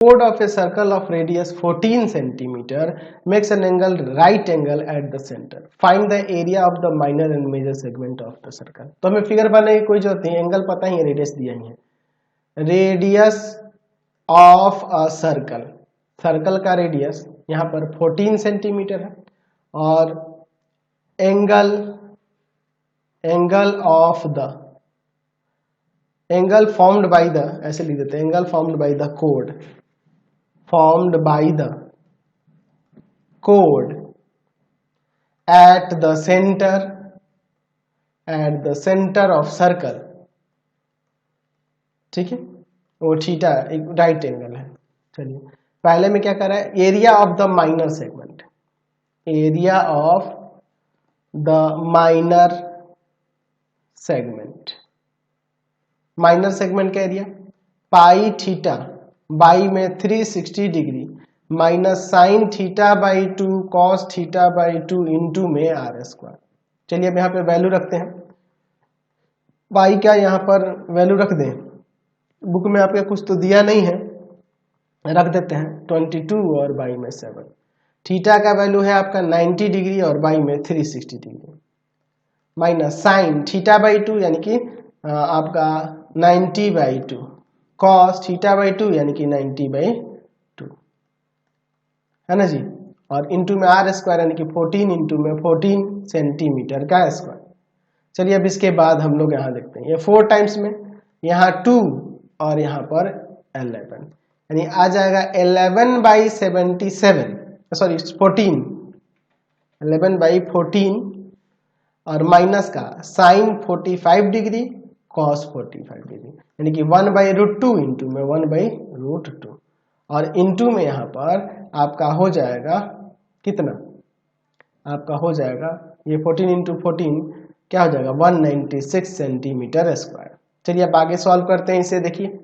chord of a circle of radius 14 centimeter makes an angle right angle at the center. Find the area of the minor and major segment of the circle. तो हमें figure बनाने की कोई जरूरत नहीं, angle पता ही है, radius दिया ही है। Radius of a circle, circle का रेडियस यहाँ पर 14 सेंटीमीटर है और angle of the angle formed by the, ऐसे लिख देते हैं, angle formed by the code, formed by the chord at the center of circle, ठीक है, वो थीटा एक राइट एंगल है। चलिए पहले में क्या कर रहा है, area of the minor segment, area of the minor segment, minor segment का एरिया पाई थीटा बाई में 360 degree minus sine theta by 2 cos theta by 2 into में आर स्क्वायर। चलिए अब यहाँ पे वैल्यू रखते हैं, पाई क्या यहाँ पर वैल्यू रख दें, बुक में आपके कुछ तो दिया नहीं है, रख देते हैं 22 और बाई में 7। थीटा का वैल्यू है आपका 90 डिग्री और बाई में 360 degree minus sine theta by 2 यानी कि आपका 90 बाई 2 cos थीटा बाई 2 यानी कि 90 बाई 2 है ना जी, और इंटू में आर स्क्वायर यानी कि 14 इंटू में 14 सेंटीमीटर का स्क्वायर। चलिए अब इसके बाद हम लोग यहाँ देखते हैं, ये 4 टाइम्स में, यहाँ 2 और यहाँ पर 11 यानी आ जाएगा 11 बाई 77, सॉरी 14, 11 बाई 14 और माइनस का साइन 45 डिग्री cos 45 डिग्री यानी कि 1 बाई रूट 2 इंटू में 1 बाई रूट 2 और इंटू में यहाँ पर आपका हो जाएगा कितना, आपका हो जाएगा ये 14 इंटू 14 क्या हो जाएगा 196 सेंटीमीटर स्क्वायर। चलिए अब आगे सॉल्व करते हैं इसे, देखिए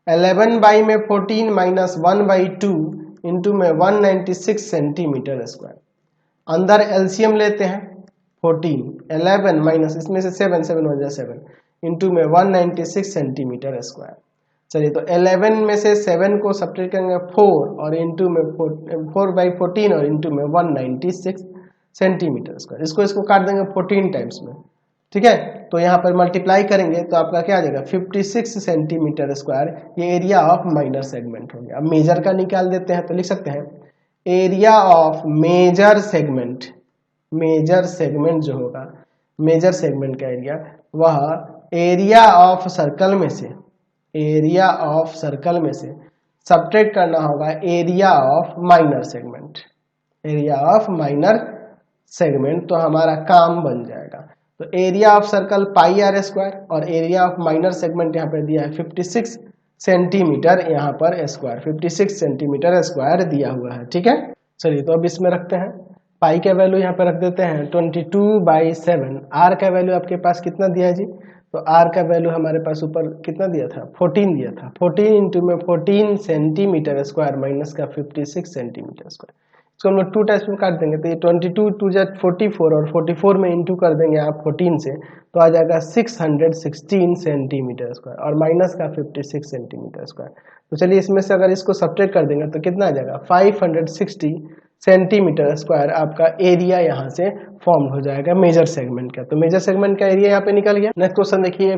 11 बाई में 14 माइनस 1 बाई 2 इंटू में 196 सेंटीमीटर स्क्वायर। अंदर एलसीएम लेते हैं 14, 11 माइनस इसमें से 7, 7 हो जाए 7 इंटू में 196 सेंटीमीटर स्क्वायर। चलिए तो 11 में से 7 को सब्ट्रैक्ट करेंगे 4 और इंटू में 4 बाई 14 और इंटू में 196 सेंटीमीटर स्क्वायर। इसको काट देंगे 14 टाइम्स में, ठीक है, तो यहाँ पर मल्टीप्लाई करेंगे तो आपका क्या आ जाएगा 56 सेंटीमीटर स्क्वायर, ये एरिया ऑफ माइनर सेगमेंट हो गया। अब मेजर का निकाल देते हैं तो लिख सकते हैं area of major segment, major segment जो होगा, मेजर सेगमेंट का एरिया वह एरिया ऑफ सर्कल में से, एरिया ऑफ सर्कल में से सब्ट्रैक्ट करना होगा area of minor segment, area of minor segment, तो हमारा काम बन जाएगा। तो area of circle pi r square और एरिया ऑफ माइनर सेगमेंट यहाँ पर दिया है 56 सेंटीमीटर यहाँ पर स्क्वायर, 56 सेंटीमीटर स्क्वायर दिया हुआ है, ठीक है। चलिए तो अब इसमें रखते हैं, पाई का वैल्यू यहाँ पर रख देते हैं 22 बाई 7, आर का वैल्यू आपके पास कितना दिया है जी, तो आर का वैल्यू हमारे पास ऊपर कितना दिया था 14 दिया था, 14 इंटू में 14 सेंटीमीटर स्क्वायर माइनस का 56 सेंटीमीटर स्क्वायर। इसको हम लोग 2 टाइम्स में काट देंगे तो ये 22 2 जा 44 और 44 में इंटू कर देंगे आप 14 से तो आ जाएगा 616 सेंटीमीटर स्क्वायर और माइनस का 56 सेंटीमीटर स्क्वायर। तो चलिए इसमें से अगर इसको सब्ट्रैक्ट कर देंगे तो कितना आ जाएगा 560 सेंटीमीटर स्क्वायर आपका एरिया यहाँ से फॉर्म हो जाएगा मेजर सेगमेंट का। तो मेजर सेगमेंट का एरिया यहाँ पे निकल गया। नेक्स्ट क्वेश्चन देखिए